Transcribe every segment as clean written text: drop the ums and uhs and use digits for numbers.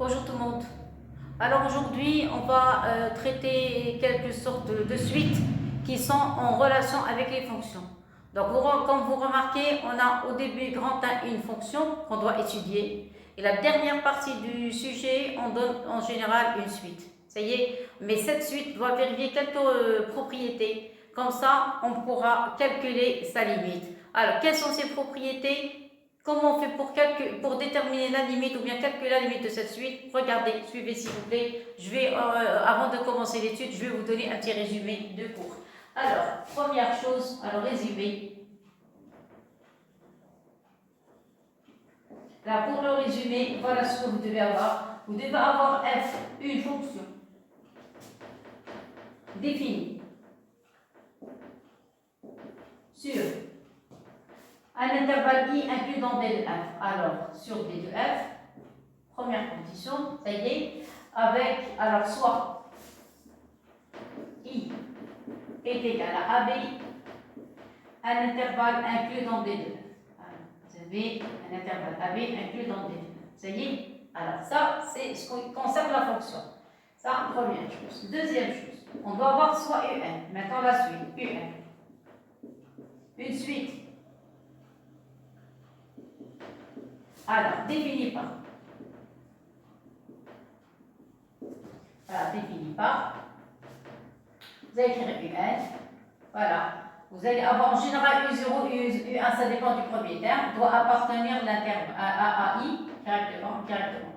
Bonjour tout le monde. Alors aujourd'hui, on va traiter quelques sortes de suites qui sont en relation avec les fonctions. Donc comme vous remarquez, on a au début grand 1 une fonction qu'on doit étudier. Et la dernière partie du sujet, on donne en général une suite. Ça y est, mais cette suite doit vérifier quelques propriétés. Comme ça, on pourra calculer sa limite. Alors, quelles sont ces propriétés? Comment on fait pour déterminer la limite ou bien calculer la limite de cette suite? Regardez, suivez s'il vous plaît. Avant de commencer l'étude, je vais vous donner un petit résumé de cours. Alors, première chose, résumé. Là, pour le résumé, voilà ce que vous devez avoir. Vous devez avoir f, une fonction définie sur un intervalle i inclus dans d de f. Alors, sur d de f, première condition, ça y est, avec, alors soit i est égal à ab, un intervalle inclus dans d de f. Alors, vous avez un intervalle ab inclus dans d de f. Ça y est. Alors, ça, c'est ce qui concerne la fonction. Ça, première chose. Deuxième chose, on doit avoir soit un. Maintenant, la suite, un. Une suite. Alors, définie par. Définie par. Vous allez écrire un. Voilà. Vous allez avoir en général U0, U1, ça dépend du premier terme, doit appartenir à I, directement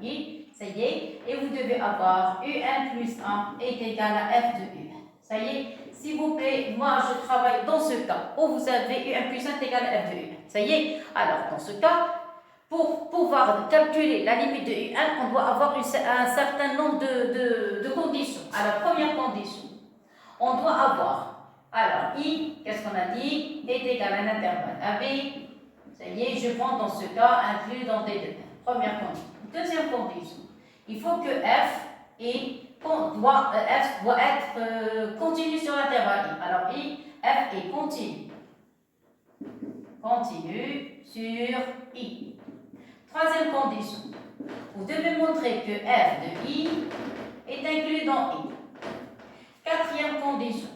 I, ça y est, et vous devez avoir U1 plus 1 est égal à F de U1. Ça y est, s'il vous plaît, moi je travaille dans ce cas où vous avez U1 plus 1 est égal à F de U1. Ça y est, alors dans ce cas, pour pouvoir calculer la limite de U1, on doit avoir un certain nombre de conditions. Alors, première condition, on doit avoir, alors I, qu'est-ce qu'on a dit, est égal à un intervalle AB, ça y est, je prends dans ce cas inclus dans D2. Première condition. Deuxième condition, il faut que F doit être continu sur l'intervalle I. Alors I, F est continu. Continu sur I. Troisième condition, vous devez montrer que f de i est inclus dans i. Quatrième condition,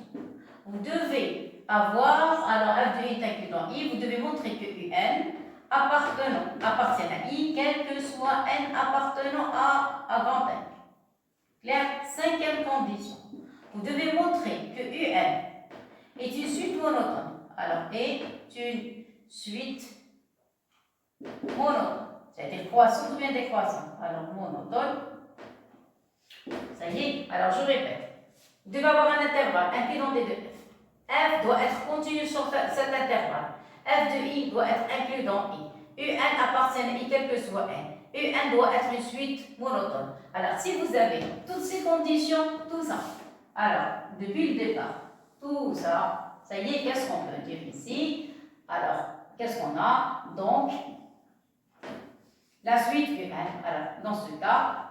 vous devez avoir, alors f de i est inclus dans i, vous devez montrer que un appartient à i, quel que soit n appartenant à grand n. Clair? Cinquième condition, vous devez montrer que un est une suite monotone. Alors, est une suite monotone. C'est-à-dire croissante ou bien décroissante. Alors, monotone. Ça y est. Alors, je répète. Vous devez avoir un intervalle inclus dans D de f. F doit être continu sur cet intervalle. F de i doit être inclus dans i. Un appartient à i quel que soit n. Un doit être une suite monotone. Alors, si vous avez toutes ces conditions, tout ça. Alors, depuis le départ, tout ça, ça y est, qu'est-ce qu'on peut dire ici? Alors, qu'est-ce qu'on a? Donc, la suite UN, alors dans ce cas,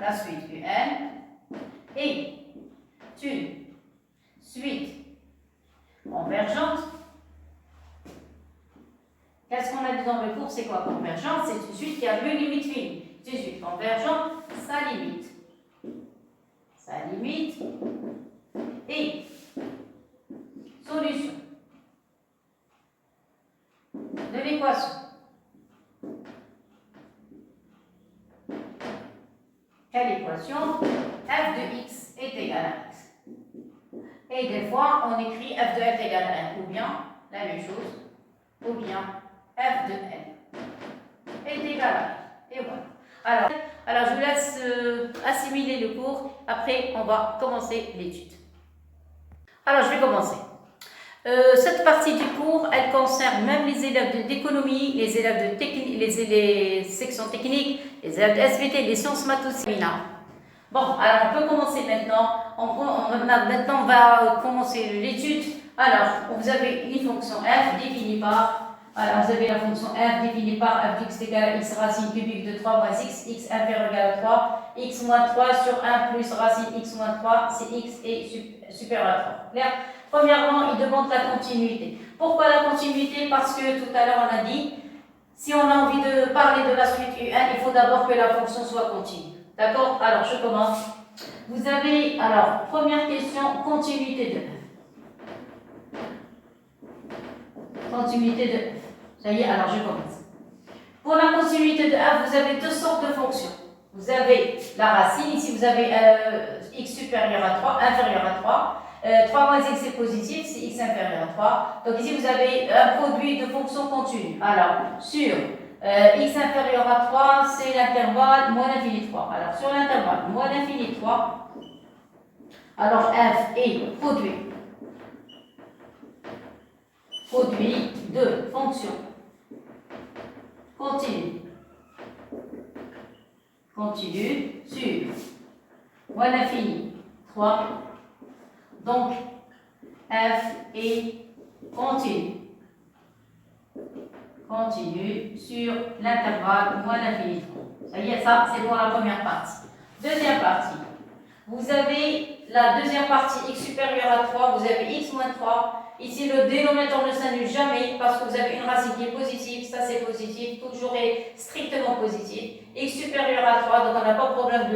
la suite UN est une suite convergente. Qu'est-ce qu'on a dit dans le cours? C'est quoi convergente? C'est une suite qui a deux limites finies. C'est une suite convergente, sa limite. Sa limite et solution de l'équation. Quelle équation? F de x est égal à x. Et des fois, on écrit f de f égale à n, ou bien la même chose, ou bien f de n est égal à n. Et voilà. Alors je vous laisse assimiler le cours. Après, on va commencer l'étude. Alors, je vais commencer. Cette partie du cours, elle concerne même les élèves d'économie, les élèves de technique, les sections techniques, les élèves de SVT, les sciences maths aussi. Bon, alors on peut commencer maintenant. Maintenant, on va commencer l'étude. Alors, vous avez une fonction f définie par. Alors, vous avez la fonction f définie par f de x égale à x racine cubique de 3 moins x inférieur égal à 3, x moins 3 sur 1 plus racine x moins 3, si x est supérieur à 3. Clair? Premièrement, il demande la continuité. Pourquoi la continuité? Parce que tout à l'heure, on a dit, Si on a envie de parler de la suite UN, il faut d'abord que la fonction soit continue. D'accord? Alors, je commence. Vous avez, alors, première question, continuité de f. Continuité de f. Ça y est, alors je commence. Pour la continuité de f, vous avez deux sortes de fonctions. Vous avez la racine, ici vous avez x supérieur à 3, inférieur à 3. 3 moins x est positif, c'est x inférieur à 3. Donc ici vous avez un produit de fonctions continues. Alors, sur x inférieur à 3, c'est l'intervalle moins l'infini 3. Alors, sur l'intervalle moins l'infini 3, alors f est produit de fonctions continues sur moins l'infini 3. Donc, f est continue sur l'intervalle moins l'infini 3. Ça y est, ça c'est pour la première partie. Deuxième partie. Vous avez la deuxième partie x supérieure à 3, vous avez x moins 3. Ici, le dénominateur ne s'annule jamais parce que vous avez une racine qui est positive, ça c'est positif, toujours est strictement positif. X supérieur à 3, donc on n'a pas de problème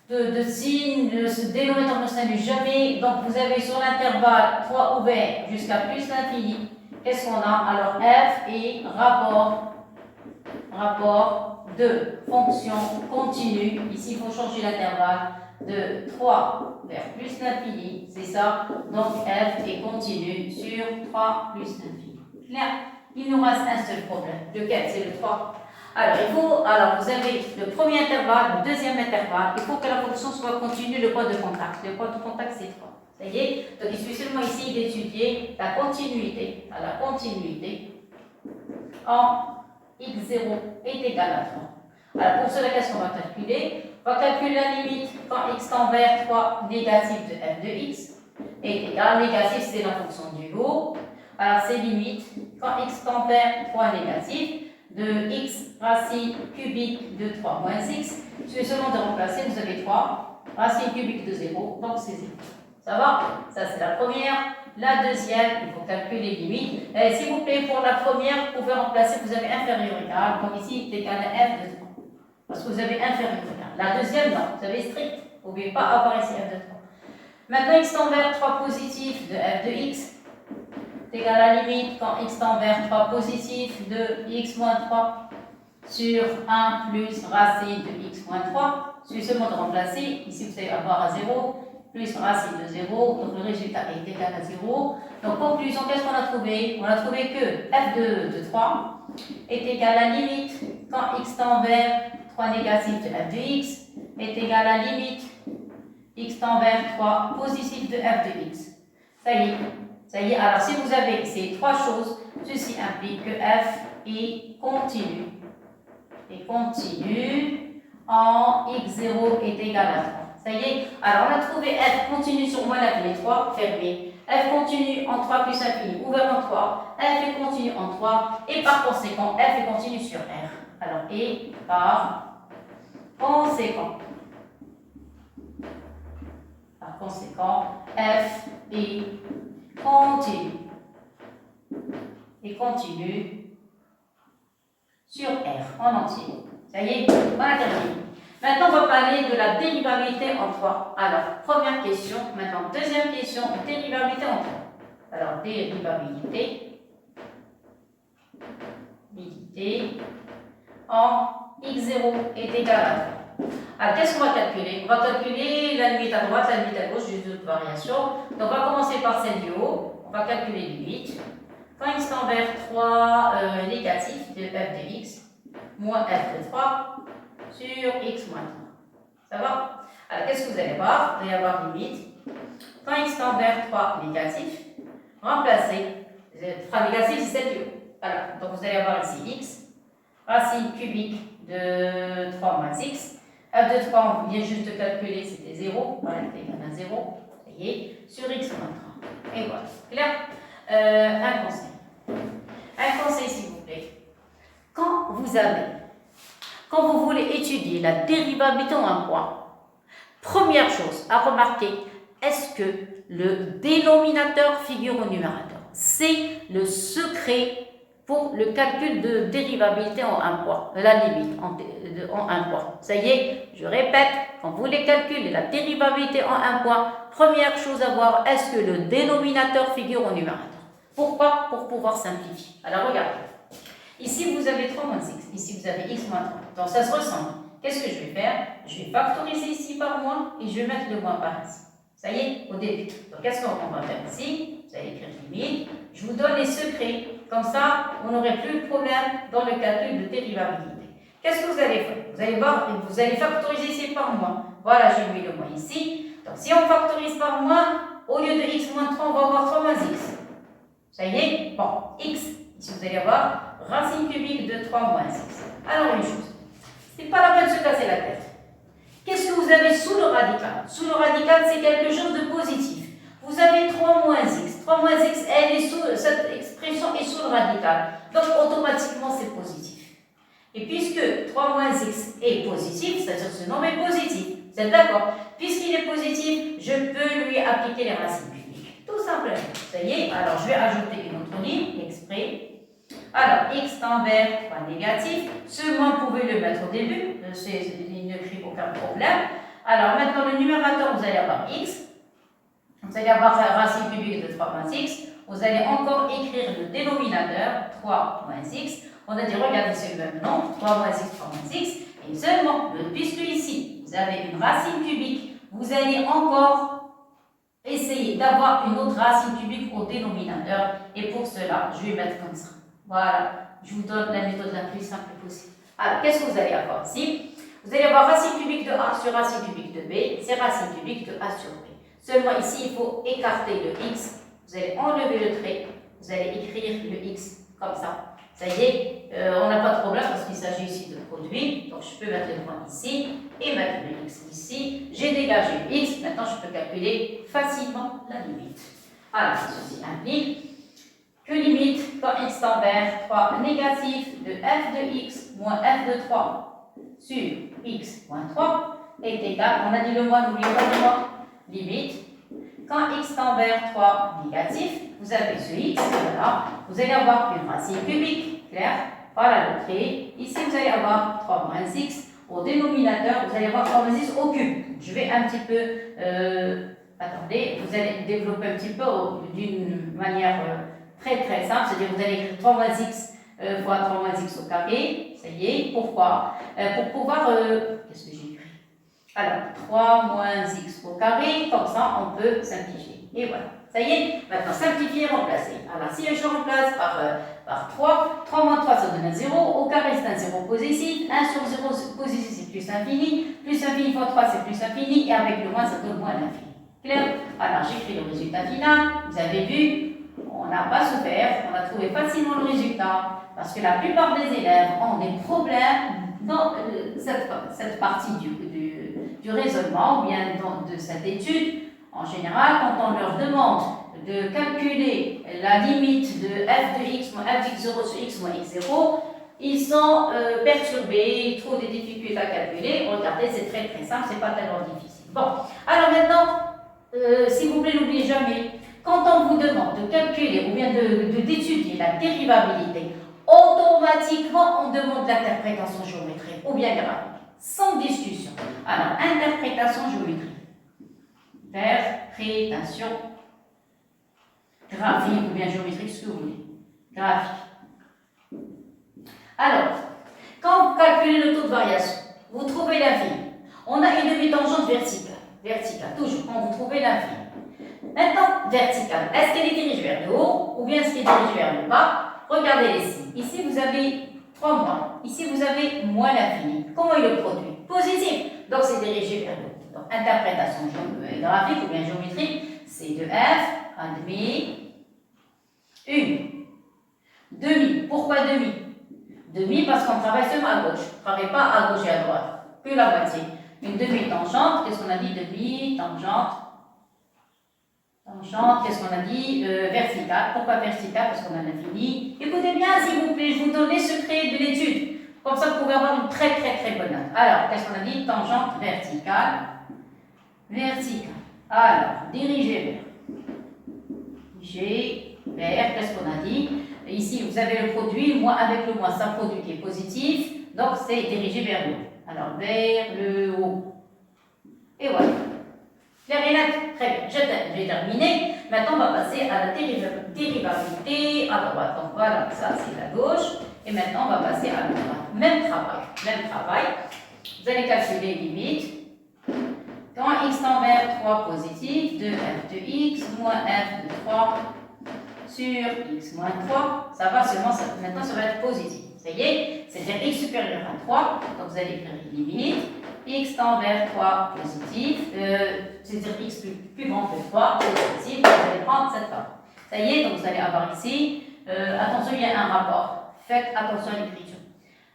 de signe, ce dénominateur ne s'annule jamais. Donc vous avez sur l'intervalle 3 ouvert jusqu'à plus l'infini. Qu'est-ce qu'on a? Alors f est rapport de fonction continue. Ici, il faut changer l'intervalle de 3 vers plus l'infini. C'est ça. Donc f est continue sur 3 plus l'infini. Clair? Il nous reste un seul problème. Lequel? C'est le 3. Alors, vous avez le premier intervalle, le deuxième intervalle. Il faut que la fonction soit continue, le point de contact. Le point de contact, c'est 3. Ça y est? Donc, il suffit seulement ici d'étudier la continuité. La continuité en x0 est égal à 3. Alors, pour cela, qu'est-ce qu'on va calculer? On va calculer la limite quand x tend vers 3 négatif de f de x est égal. Négatif, c'est la fonction du haut. Alors, c'est limite quand x tend vers 3 négatif de x racine cubique de 3 moins x. Il suffit seulement de remplacer, vous avez 3 racine cubique de 0, donc c'est 0. Ça va? Ça, c'est la première. La deuxième, il faut calculer les limites. S'il vous plaît, pour la première, vous pouvez remplacer, vous avez inférieur égal. Donc ici, il est égal à f de 3. Parce que vous avez inférieur égal. La deuxième, non, vous avez strict. Vous ne pouvez pas avoir ici f de 3. Maintenant, x tend vers 3 positif de f de x est égal à la limite quand x tend vers 3 positif de x moins 3 sur 1 plus racine de x moins 3. Il suffit seulement de remplacer. Ici, vous allez avoir à 0. Plus racine de 0, donc le résultat est égal à 0. Donc conclusion, qu'est-ce qu'on a trouvé? On a trouvé que f de 3 est égal à limite quand x tend vers 3 négatif de f de x est égal à limite x tend vers 3 positif de f de x. Ça y est. Alors si vous avez ces trois choses, ceci implique que f est continu. En x0 est égal à 3. Ça y est. Alors, on a trouvé f continue sur moins l'infini 3, fermé. F continue en 3 plus infini, ouvert en 3. F est continue en 3. Et par conséquent, f est continue sur R. Alors, et par conséquent, f est continue sur R en entier. Ça y est, on a terminé. Maintenant, on va parler de la dérivabilité en 3. Alors, première question. Maintenant, deuxième question, dérivabilité en 3. Alors, dérivabilité en x0 est égal à 3. Alors, qu'est-ce qu'on va calculer? On va calculer la limite à droite, la limite à gauche, juste d'autres variations. Donc, on va commencer par celle du haut. On va calculer les limites. Quand x tend vers 3 négatif de f de x, moins f de 3, sur x moins 3. Ça va? Alors, qu'est-ce que vous allez voir? Vous allez avoir limite. Quand x tend vers 3 négatif, remplacez. 3 négatif, c'est celle du haut. Voilà. Donc, vous allez avoir ici x, racine cubique de 3 moins x. F de 3, on vient juste de calculer, c'était 0. Voilà, c'est égal à 0. Ça y est. Sur x moins 3. Et voilà. Clair? Un conseil. Un conseil, s'il vous plaît. Quand vous voulez étudier la dérivabilité en un point, première chose à remarquer, est-ce que le dénominateur figure au numérateur? C'est le secret pour le calcul de dérivabilité en un point, la limite en un point. Ça y est, je répète, quand vous voulez calculer la dérivabilité en un point, première chose à voir, est-ce que le dénominateur figure au numérateur? Pourquoi? Pour pouvoir simplifier. Alors regardez, ici vous avez 3 moins x, ici vous avez x moins 3, donc ça se ressemble. Qu'est-ce que je vais faire? Je vais factoriser ici par moins et je vais mettre le moins par ici. Ça y est, au début. Donc qu'est-ce qu'on va faire ici? Vous allez écrire limite. Je vous donne les secrets. Comme ça, vous n'aurez plus de problème dans le calcul de dérivabilité. Qu'est-ce que vous allez faire? Vous allez voir, vous allez factoriser ici par moins. Voilà, j'ai mis le moins ici. Donc si on factorise par moins, au lieu de x moins 3, on va avoir 3 moins x. Ça y est? Bon, x, ici vous allez avoir racine cubique de 3 moins x. Alors une chose, c'est pas la peine de se casser la tête. Qu'est-ce que vous avez sous le radical? Sous le radical, c'est quelque chose de positif. Vous avez 3 moins x. 3 moins x, cette expression est sous le radical. Donc, automatiquement, c'est positif. Et puisque 3 moins x est positif, c'est-à-dire que ce nombre est positif, vous êtes d'accord? Puisqu'il est positif, je peux lui appliquer les racines cubiques. Tout simplement. Ça y est, alors je vais ajouter une autre ligne, exprès. Alors, x tend vers négatif. Ce moins, vous pouvez le mettre au début. Il ne crée aucun problème. Alors, maintenant, le numérateur, vous allez avoir x. Vous allez avoir racine cubique de 3 moins x. Vous allez encore écrire le dénominateur, 3 moins x. On a dit, regardez, c'est le même nom, 3 moins x, 3 moins x. Et seulement, puisque ici, vous avez une racine cubique, vous allez encore essayer d'avoir une autre racine cubique au dénominateur. Et pour cela, je vais mettre comme ça. Voilà, je vous donne la méthode la plus simple possible. Alors, qu'est-ce que vous allez avoir ici? Vous allez avoir racine cubique de A sur racine cubique de B, c'est racine cubique de A sur B. Seulement ici, il faut écarter le x. Vous allez enlever le trait, vous allez écrire le x comme ça. Ça y est, on n'a pas de problème parce qu'il s'agit ici de produit. Donc, je peux mettre le point ici et mettre le x ici. J'ai dégagé le x, maintenant je peux calculer facilement la limite. Alors, ceci implique que limite, quand x tend vers 3 négatif de f de x moins f de 3 sur x moins 3 est égal, on a dit le moins, n'oubliez pas le moins, limite, quand x tend vers 3 négatif, vous avez ce x, voilà, vous allez avoir une racine cubique, clair, voilà le trait, ici vous allez avoir 3 moins x, au dénominateur, vous allez avoir 3 moins x au cube. Je vais un petit peu, attendez, vous allez développer un petit peu d'une manière très simple, c'est-à-dire vous allez écrire 3 moins x fois 3 moins x au carré, ça y est, pourquoi? Pour pouvoir, qu'est-ce que j'ai écrit? Alors, 3 moins x au carré, comme ça on peut simplifier. Et voilà, ça y est, maintenant simplifier, remplacer. Alors si je remplace par 3, 3 moins 3 ça donne un 0, au carré c'est un 0 positif, 1 sur 0 positif c'est plus infini fois 3 c'est plus infini, et avec le moins ça donne moins l'infini. Clair? Alors j'écris le résultat final, vous avez vu, on n'a pas souffert, on a trouvé facilement le résultat, parce que la plupart des élèves ont des problèmes dans cette partie du raisonnement, ou bien de cette étude. En général, quand on leur demande de calculer la limite de f de x moins f de x0 sur x moins x0, ils sont perturbés, ils trouvent des difficultés à calculer. Regardez, c'est très simple, c'est pas tellement difficile. Bon, alors maintenant, s'il vous plaît, n'oubliez jamais, quand on vous demande de calculer ou bien d'étudier la dérivabilité, automatiquement on demande l'interprétation géométrique ou bien graphique, sans discussion. Alors, interprétation géométrique. Interprétation graphique ou bien géométrique, ce que vous voulez. Graphique. Alors, quand vous calculez le taux de variation, vous trouvez l'infini. On a une demi-tangente verticale. Verticale, toujours, quand vous trouvez l'infini. Maintenant, verticale. Est-ce qu'elle est dirigée vers le haut ou bien est-ce qu'elle est dirigée vers le bas? Regardez les signes. Ici, vous avez 3 moins. Ici, vous avez moins l'infini. Comment il le produit? Positif. Donc, c'est dirigé vers le haut. Donc, interprétation graphique ou bien géométrique, c'est de f, un demi, une. Demi. Pourquoi demi? Demi parce qu'on travaille seulement à gauche. On ne travaille pas à gauche et à droite. Que la moitié. Une demi-tangente. Qu'est-ce qu'on a dit? Demi-tangente. Tangente, qu'est-ce qu'on a dit? Verticale. Pourquoi verticale? Parce qu'on a l'infini. Écoutez bien, s'il vous plaît, je vous donne les secrets de l'étude. Comme ça, vous pouvez avoir une très bonne note. Alors, qu'est-ce qu'on a dit? Tangente verticale. Verticale. Alors, diriger vers. Diriger vers, qu'est-ce qu'on a dit? Et ici, vous avez le produit, moins avec le moins, c'est un produit qui est positif, donc c'est dirigé vers le haut. Alors, vers le haut. Et voilà. Clair et net? Très bien, j'ai terminé. Maintenant, on va passer à la dérivabilité à droite. Donc voilà, ça c'est la gauche. Et maintenant, on va passer à la droite. Même travail. Vous allez calculer limite. Quand x tend vers 3 positif, de f de x moins f de 3 sur x moins 3, ça va seulement, maintenant ça va être positif. Ça y est, c'est-à-dire x supérieur à 3, donc vous allez écrire limite, x tend vers 3 positif, c'est-à-dire x plus grand que 3 positif, vous allez prendre cette part. Ça y est, donc vous allez avoir ici, attention, il y a un rapport, faites attention à l'écriture.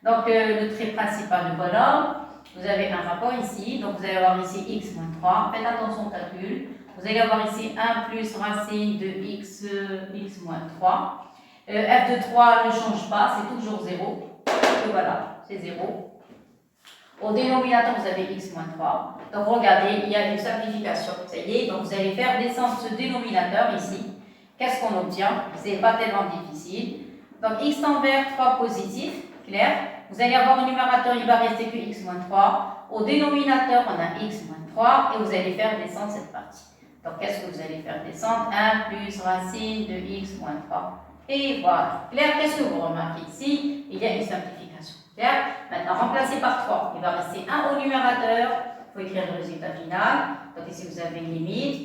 Donc le trait principal, le voilà. Vous avez un rapport ici, donc vous allez avoir ici x moins 3. Faites attention au calcul. Vous allez avoir ici 1 plus racine de x moins 3. F de 3 ne change pas, c'est toujours 0. Et voilà, c'est 0. Au dénominateur, vous avez x moins 3. Donc regardez, il y a une simplification. Ça y est, donc vous allez faire descendre ce dénominateur ici. Qu'est-ce qu'on obtient? C'est pas tellement difficile. Donc x tend vers 3 positif, clair. Vous allez avoir au numérateur, il va rester que x moins 3. Au dénominateur, on a x moins 3 et vous allez faire descendre cette partie. Donc, qu'est-ce que vous allez faire descendre? 1 plus racine de x moins 3. Et voilà. Clair, qu'est-ce que vous remarquez ici? Il y a une simplification. Clair? Maintenant, remplacé par 3. Il va rester 1 au numérateur. Il faut écrire le résultat final. Donc, ici, vous avez une limite.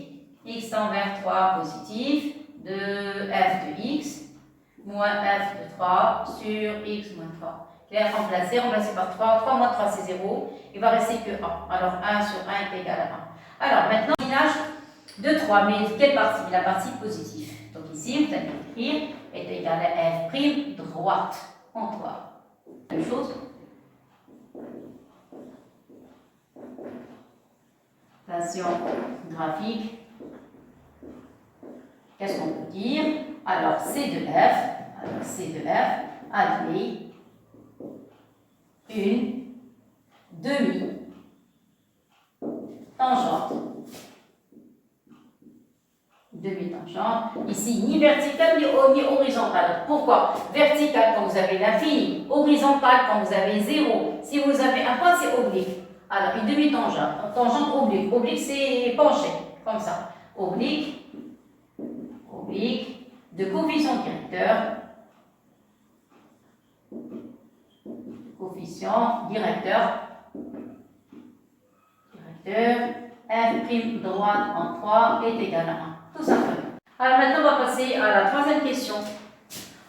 X tend vers 3 positif de f de x moins f de 3 sur x moins 3. Clair, remplacé par 3. 3 moins 3, c'est 0. Il va rester que 1. Alors, 1 sur 1 est égal à 1. Alors, maintenant, ménage de 3. Mais quelle partie? La partie positive. Donc, ici, vous allez écrire est égal à f' droite en 3. Même chose. Passion graphique. Qu'est-ce qu'on peut dire? Alors, C de F, admet une demi-tangente. Ici, ni verticale ni horizontale. Pourquoi? Verticale quand vous avez l'infini, horizontale quand vous avez 0. Si vous avez un point, c'est oblique. Alors, une demi-tangente, tangente oblique. Oblique, c'est penché, comme ça. Oblique, de coefficient directeur. Coefficient directeur, f' droite en 3 est égal à 1. Tout simplement. Alors maintenant, on va passer à la troisième question.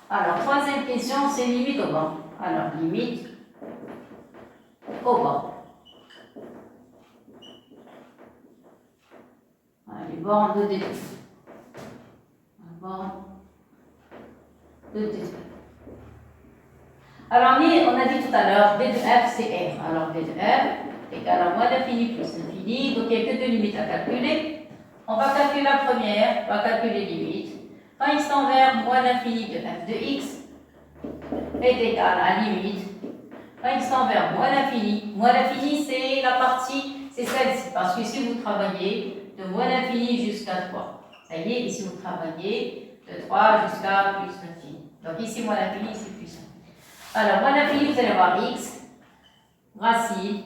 Alors, troisième question, c'est limite au bord. Alors, limite au bord. Les bornes de détruire. Alors, on a dit tout à l'heure, d de f, c'est r. Alors, d de f égale à moins l'infini plus l'infini. Donc, il n'y a que deux limites à calculer. On va calculer la première, on va calculer limite. Quand x tend vers moins l'infini de f de x est égal à limite. Quand x tend vers moins l'infini, c'est la partie, c'est celle-ci. Parce que si vous travaillez de moins l'infini jusqu'à 3. Ça y est, ici vous travaillez de 3 jusqu'à plus l'infini. Donc ici, moins l'infini, ici plus l'infini. Alors, moins l'infini, vous allez avoir x, racine,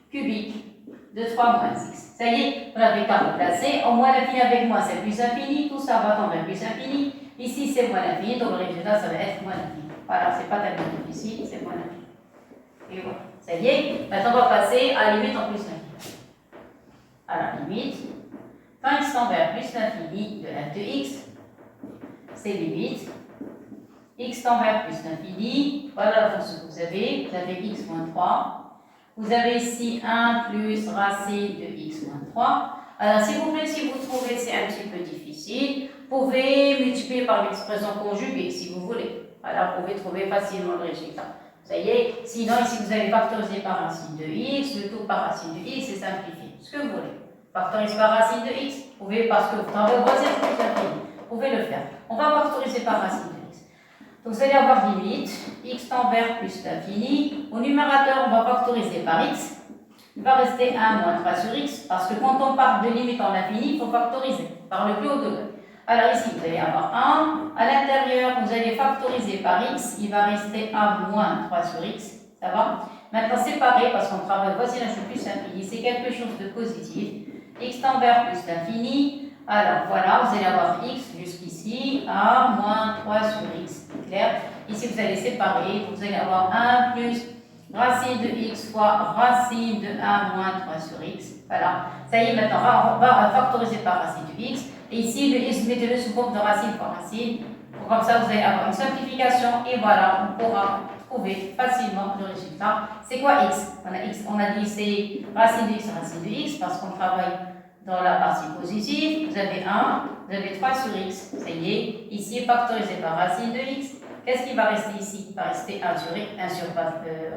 cubique, de 3 moins x. Ça y est, on n'avait qu'à remplacer. En moins l'infini avec moins, c'est plus infini. Tout ça va tendre vers plus infini. Ici, c'est moins l'infini, donc le résultat, ça va être moins l'infini. Voilà, c'est pas tellement difficile, c'est moins l'infini. Et voilà, ça y est. Maintenant, on va passer à la limite en plus l'infini. Alors, limite, quand x tend vers plus l'infini de f de x, c'est limite. X tend vers plus l'infini, voilà la fonction que vous avez x moins 3. Vous avez ici 1 plus racine de x moins 3. Alors, s'il vous plaît, si vous trouvez c'est un petit peu difficile, vous pouvez multiplier par l'expression conjuguée, si vous voulez. Alors, vous pouvez trouver facilement le résultat. Ça y est, sinon, ici, vous allez factoriser par racine de x, le tout par racine de x, c'est simplifié. Ce que vous voulez. Factoriser par racine de x, vous pouvez, parce que vous travaillez au voisin plus l'infini. Vous pouvez le faire. On va factoriser par racine de x. Donc, vous allez avoir limite, x tend vers plus l'infini. Au numérateur, on va factoriser par x. Il va rester 1 moins 3 sur x, parce que quand on part de limite en l'infini, il faut factoriser par le plus haut degré. Alors ici, vous allez avoir 1. À l'intérieur, vous allez factoriser par x. Il va rester a moins 3 sur x. Ça va? Maintenant, séparer, parce qu'on travaille voisinage plus l'infini, c'est quelque chose de positif. X tend vers plus l'infini. Alors voilà, vous allez avoir x jusqu'ici, a moins 3 sur x. Clair? Ici, vous allez séparer. Vous allez avoir 1 plus racine de x fois racine de 1 moins 3 sur x. Voilà. Ça y est, maintenant, on va factoriser par racine de x. Et ici, le x, mettez-le sous forme de racine fois racine. Comme ça, vous allez avoir une simplification. Et voilà, on pourra trouver facilement le résultat. C'est quoi x? On a dit c'est racine de x, parce qu'on travaille dans la partie positive. Vous avez 1, vous avez 3 sur x. Ça y est. Ici, factorisé par racine de x. Qu'est-ce qui va rester ici? Il va rester 1 sur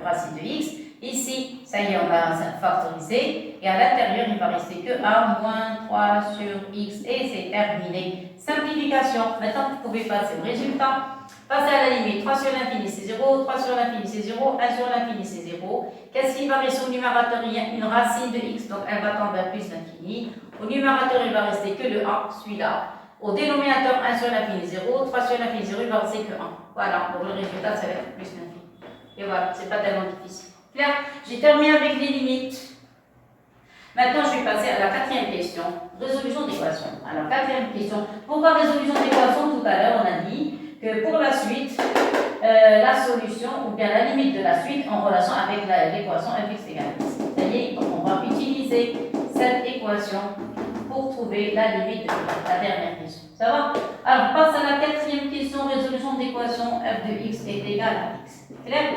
racine de x. Ici, ça y est, on va factoriser. Et à l'intérieur, il va rester que 1 moins 3 sur x. Et c'est terminé. Simplification. Maintenant, vous pouvez passer au résultat. Passer à la limite. 3 sur l'infini, c'est 0. 3 sur l'infini, c'est 0. 1 sur l'infini, c'est 0. Qu'est-ce qui va rester au numérateur? Il y a une racine de x, donc elle va tendre vers plus l'infini. Au numérateur, il va rester que le 1, celui-là. Au dénominateur, 1 sur l'infini, 0. 3 sur l'infini, 0, il va rester que 1. Voilà, donc le résultat, ça va être plus l'infini. Et voilà, c'est pas tellement difficile. Clair? J'ai terminé avec les limites. Maintenant, je vais passer à la quatrième question. Résolution d'équation. Alors, quatrième question. Pourquoi résolution d'équation? Tout à l'heure, on a dit que pour la suite, la solution, ou bien la limite de la suite, en relation avec l'équation f(x) égale x. Ça y est, donc on va utiliser cette équation pour trouver la limite de la dernière question. Ça va? Alors, on passe à la quatrième question, résolution d'équation f de x est égal à x. Clair?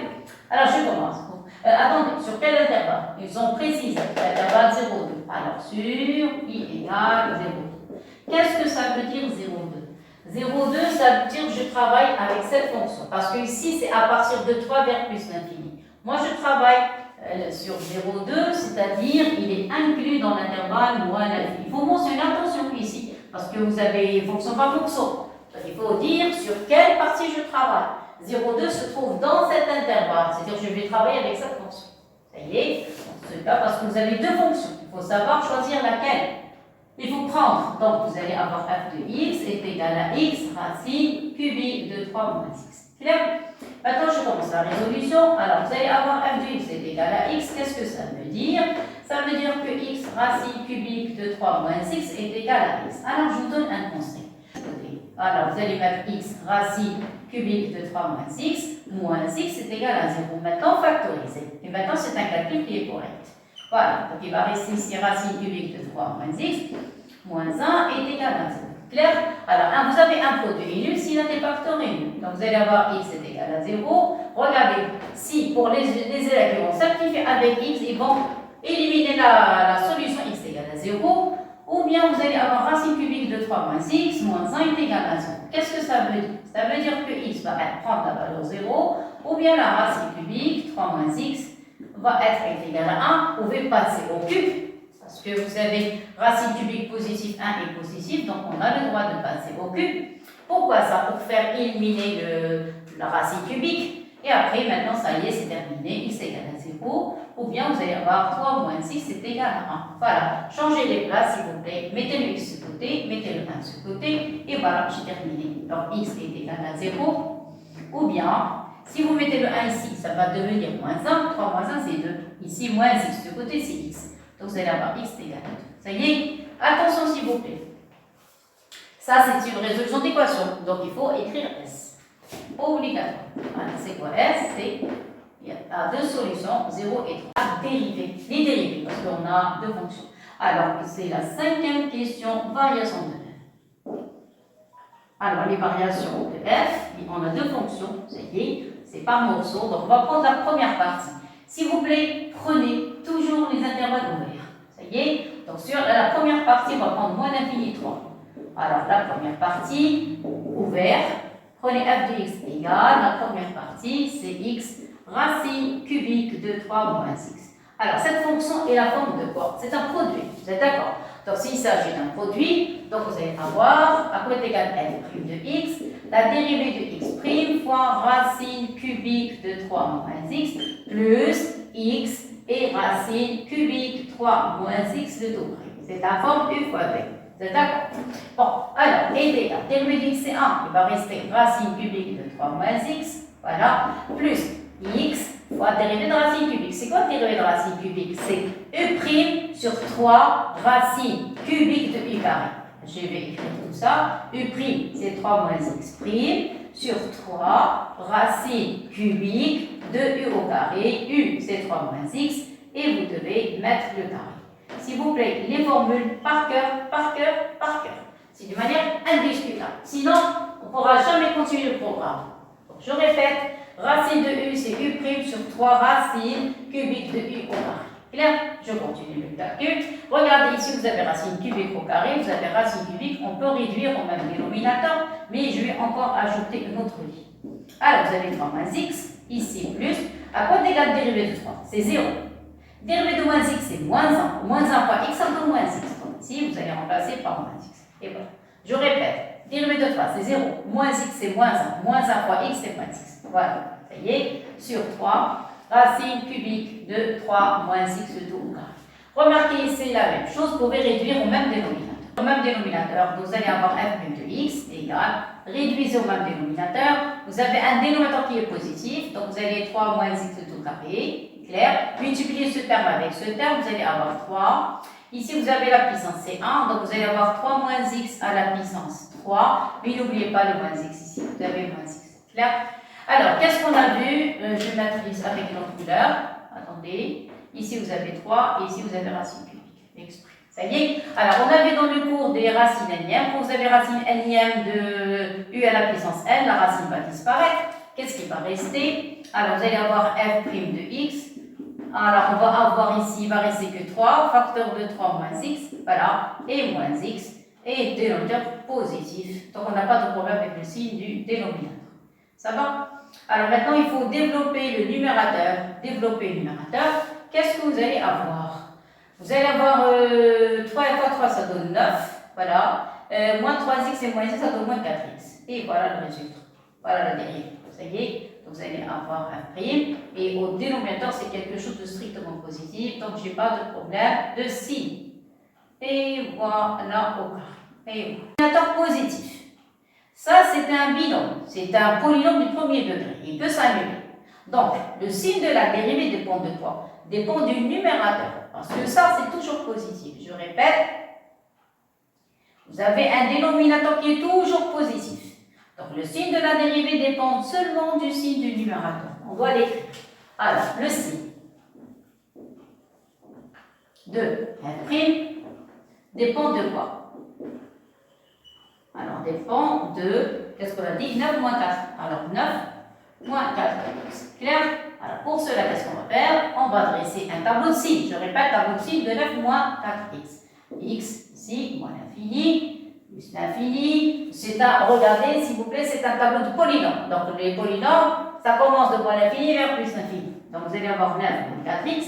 Alors, je commence. Attendez, sur quel intervalle? Ils ont précisé l'intervalle 0,2. Alors, sur i égale 0,2. Qu'est-ce que ça veut dire 0,2? 0,2, ça veut dire que je travaille avec cette fonction. Parce que ici, c'est à partir de 3 vers plus l'infini. Moi, je travaille sur 0,2, c'est-à-dire il est inclus dans l'intervalle moins l'infini. Il faut mentionner attention ici, parce que vous avez fonction par fonction. Il faut dire sur quelle partie je travaille. 0,2 se trouve dans cet intervalle, c'est-à-dire que je vais travailler avec cette fonction. Ça y est, dans ce cas, parce que vous avez deux fonctions. Il faut savoir choisir laquelle. Il faut prendre, donc vous allez avoir f de x est égal à x racine cubique de 3 moins x. Clair? Maintenant, je commence la résolution. Alors, vous allez avoir f de x est égal à x. Qu'est-ce que ça veut dire? Ça veut dire que x racine cubique de 3 moins x est égal à x. Alors, je vous donne un conseil. Alors, vous allez mettre x racine cubique de 3 moins x est égal à 0. Maintenant, factoriser. Et maintenant, c'est un calcul qui est correct. Voilà, donc il va rester ici racine cubique de 3 moins x, moins 1 est égal à 0. Clair? Alors, vous avez un produit nul si l'un des facteurs est nul. Donc, vous allez avoir x est égal à 0. Regardez, si pour les élèves qui vont simplifier avec x, ils vont éliminer la solution x est égal à 0. Ou bien vous allez avoir racine cubique de 3 moins x, moins 1 est égal à 0. Qu'est-ce que ça veut dire? Ça veut dire que x va prendre la valeur 0, ou bien la racine cubique, 3 moins x, va être égal à 1. Vous pouvez passer au cube, parce que vous avez racine cubique positive, 1 est positif, donc on a le droit de passer au cube. Pourquoi ça? Pour faire éliminer la racine cubique. Et après, maintenant, ça y est, c'est terminé, x est égal à 0. Ou bien vous allez avoir 3 moins 6 c'est égal à 1. Voilà, changez les places s'il vous plaît. Mettez le x de ce côté, mettez le 1 de ce côté. Et voilà, j'ai terminé. Donc x est égal à 0. Ou bien, si vous mettez le 1 ici, ça va devenir moins 1. 3 moins 1 c'est 2. Ici, moins x de ce côté c'est x. Donc vous allez avoir x égal à 2. Ça y est, attention s'il vous plaît. Ça c'est une résolution d'équation. Donc il faut écrire S. Obligatoire. Voilà, c'est quoi S? C'est il y a deux solutions, 0 et 3. Dérivés. Les dérivés, parce qu'on a deux fonctions. Alors, c'est la cinquième question, variation de f. Alors, les variations de f, on a deux fonctions, ça y est, c'est par morceau. Donc, on va prendre la première partie. S'il vous plaît, prenez toujours les intervalles ouverts. Ça y est, donc sur la première partie, on va prendre moins l'infini 3. Alors, la première partie, ouvert, prenez f de x égale, la première partie, c'est x racine cubique de 3 moins x. Alors, cette fonction est la forme de quoi? C'est un produit, vous êtes d'accord? Donc, s'il s'agit d'un produit, donc vous allez avoir, à quoi est égal f' de x, la dérivée de x' fois racine cubique de 3 moins x, plus x et racine cubique 3 moins x de tout près. C'est la forme u fois v. Vous êtes d'accord? Bon, alors, est égal. Dérivé de x c'est 1. Il va rester racine cubique de 3 moins x. Voilà. Plus x fois dérivé de racine cubique. C'est quoi dérivé de racine cubique? C'est u' sur 3 racine cubique de u carré. Je vais écrire tout ça. U' c'est 3 moins x' sur 3 racine cubique de u au carré. U c'est 3 moins x. Et vous devez mettre le carré. S'il vous plaît, les formules par cœur, par cœur, par cœur. C'est d'une manière indiscutable. Sinon, on ne pourra jamais continuer le programme. Donc, je répète, racine de u, c'est u' sur 3 racines cubiques de u au carré. Clair? Je continue le calcul. Regardez, ici, vous avez racine cubique au carré, vous avez racine cubique. On peut réduire au même dénominateur, mais je vais encore ajouter une autre ligne. Alors, vous avez 3 moins x, ici plus. À quoi égale dérivé de 3? C'est 0. Dérivé de moins x, c'est moins 1. Moins 1 fois x, ça donne moins x. Donc ici, vous allez remplacer par moins x. Et voilà. Je répète. Dérivé de 3, c'est 0. Moins x, c'est moins 1. Moins 1 fois x, c'est moins x. Voilà. Ça y est. Sur 3, racine cubique de 3 moins x tout au carré. Remarquez ici la même chose. Vous pouvez réduire au même dénominateur. Au même dénominateur, vous allez avoir f' de x égale. Réduisez au même dénominateur. Vous avez un dénominateur qui est positif. Donc vous avez 3 moins x tout au carré. Clair. Multipliez ce terme avec ce terme, vous allez avoir 3. Ici, vous avez la puissance, c'est 1. Donc, vous allez avoir 3 moins x à la puissance 3. Mais n'oubliez pas le moins x ici. Vous avez moins x. Clair. Alors, qu'est-ce qu'on a vu? Je vais mettre x avec une autre couleur. Attendez. Ici, vous avez 3. Et ici, vous avez racine cubique. Exprès. Ça y est. Alors, on a vu dans le cours des racines n-ième. Quand vous avez racine n-ième de u à la puissance n, la racine va disparaître. Qu'est-ce qui va rester? Alors, vous allez avoir f' de x. Alors, on va avoir ici, il va rester que 3, facteur de 3 moins x, voilà, et moins x, et dénominateur positif. Donc, on n'a pas de problème avec le signe du dénominateur. Ça va? Alors, maintenant, il faut développer le numérateur. Développer le numérateur. Qu'est-ce que vous allez avoir? Vous allez avoir 3 fois 3, ça donne 9, voilà. Moins 3x et moins x, ça donne moins 4x. Et voilà le résultat. Voilà la dérive. Ça y est. Donc, vous allez avoir un prime. Et au dénominateur, c'est quelque chose de strictement positif. Donc, je n'ai pas de problème de signe. Et voilà au carré. Et voilà. Dénominateur positif. Ça, c'est un binôme. C'est un polynôme du premier degré. Il peut s'annuler. Donc, le signe de la dérivée dépend de quoi? Dépend du numérateur. Parce que ça, c'est toujours positif. Je répète. Vous avez un dénominateur qui est toujours positif. Donc, le signe de la dérivée dépend seulement du signe du numérateur. On doit l'écrire. Alors, le signe de f' dépend de quoi? Alors, dépend de, qu'est-ce qu'on a dit? 9 moins 4. Alors, 9 moins 4. C'est clair? Alors, pour cela, qu'est-ce qu'on va faire? On va dresser un tableau de signes. Je répète, tableau de signes de 9 moins 4x. X, ici, moins l'infini. Plus l'infini, c'est un, regardez s'il vous plaît, c'est un tableau de polynômes. Donc les polynômes, ça commence de moins l'infini vers plus l'infini. Donc vous allez avoir 9 moins 4x.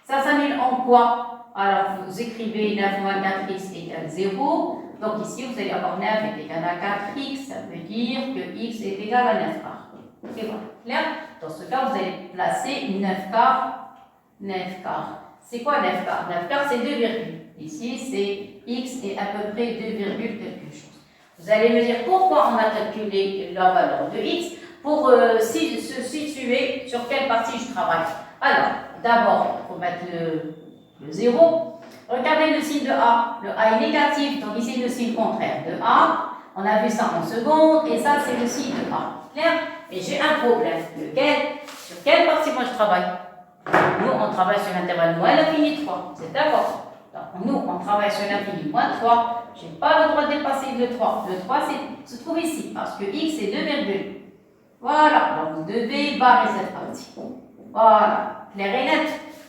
Ça s'annule en quoi? Alors vous écrivez 9 moins 4x égale 0. Donc ici vous allez avoir 9 est égal à 4x. Ça veut dire que x est égal à 9 quarts. Et voilà, clair? Dans ce cas, vous allez placer 9 quarts. 9 quarts. C'est quoi 9 quarts? 9 quarts, c'est 2 virgules. Ici, c'est x est à peu près 2, quelque chose. Vous allez me dire pourquoi on a calculé la valeur de x pour se situer sur quelle partie je travaille. Alors, d'abord, il faut mettre le 0. Regardez le signe de A. Le A est négatif, donc ici le signe contraire de A. On a vu ça en seconde, et ça, c'est le signe de A. Clair? Mais j'ai un problème. Lequel? Sur quelle partie moi je travaille? Nous, on travaille sur l'intervalle moins l'infini 3. C'est d'accord? Donc, nous, on travaille sur l'infini moins 3. Je n'ai pas le droit de dépasser le 3. Le 3 se trouve ici, parce que x est 2 virgules. Voilà, donc vous devez barrer cette partie. Voilà, clair et net.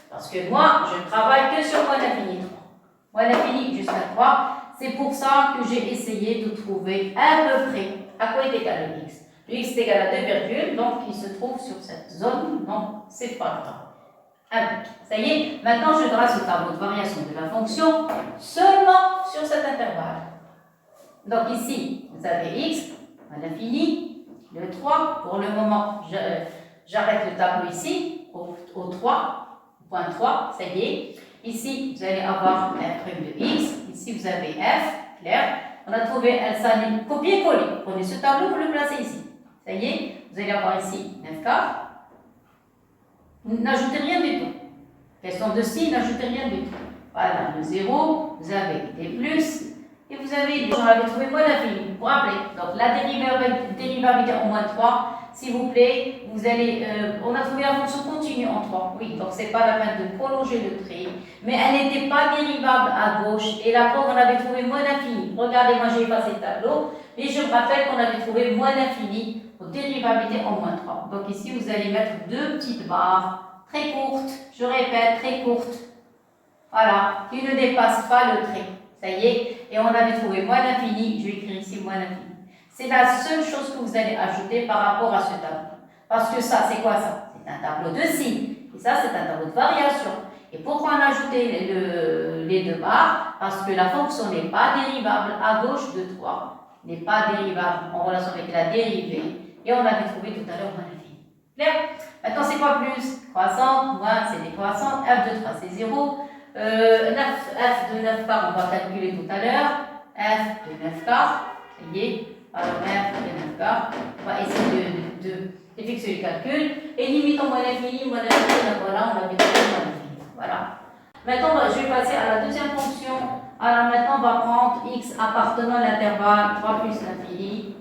Parce que moi, je ne travaille que sur moins l'infini 3. Moins l'infini jusqu'à 3. C'est pour ça que j'ai essayé de trouver à peu près à quoi est égal le x. Le x est égal à 2 virgules, donc il se trouve sur cette zone. Non, c'est pas grave. Ça y est, maintenant je trace le tableau de variation de la fonction seulement sur cet intervalle. Donc ici, vous avez x à l'infini, le 3. Pour le moment, j'arrête le tableau ici, au 3, point 3, ça y est. Ici, vous allez avoir f' de x. Ici, vous avez f. Clair? On a trouvé un salut copier-coller. Prenez ce tableau, vous le placez ici. Ça y est, vous allez avoir ici 9 quarts. N'ajoutez rien du tout. Question de si, n'ajoutez rien du tout. Voilà, le 0, vous avez des plus, et vous avez, on avait trouvé moins l'infini, vous vous rappelez. Donc la dérivabilité en moins 3, s'il vous plaît, vous allez, on a trouvé la fonction continue en 3. Oui, donc c'est pas la peine de prolonger le trait, mais elle n'était pas dérivable à gauche, et la preuve, on avait trouvé moins l'infini. Regardez, moi j'ai effacé le tableau, mais je me rappelle qu'on avait trouvé moins l'infini pour dérivabilité en moins 3. Donc ici, vous allez mettre deux petites barres, très courtes, je répète, très courtes. Voilà, qui ne dépasse pas le trait. Ça y est, et on avait trouvé moins l'infini, je vais écrire ici moins l'infini. C'est la seule chose que vous allez ajouter par rapport à ce tableau. Parce que ça, c'est quoi ça? C'est un tableau de signes. Et ça, c'est un tableau de variation. Et pourquoi on a ajouté les deux barres? Parce que la fonction n'est pas dérivable à gauche de 3. N'est pas dérivable en relation avec la dérivée. Et on avait trouvé tout à l'heure moins l'infini. Clair? Maintenant, c'est quoi plus? Croissante, moins, c'est décroissante. F de 3, c'est 0. F de 9 quarts, on va calculer tout à l'heure. F de 9 quarts, ça y est. Alors F de 9 quarts, on va essayer de fixer le calcul. Et limite en moins l'infini, voilà, on a découvert moins l'infini. Voilà. Maintenant, je vais passer à la deuxième fonction. Alors maintenant, on va prendre x appartenant à l'intervalle 3 plus l'infini.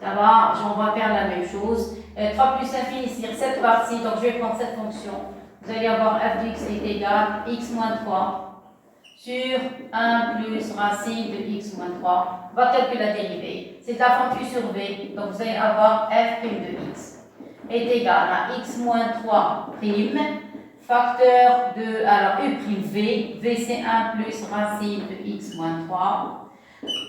Ça va, on va faire la même chose. 3 plus l'infini, c'est-à-dire cette partie, donc je vais prendre cette fonction. Vous allez avoir f de x est égal à x moins 3 sur 1 plus racine de x moins 3. On va calculer la dérivée. C'est la forme u sur v. Donc vous allez avoir f' de x est égal à x moins 3 prime, facteur de, alors u prime v. V c'est 1 plus racine de x moins 3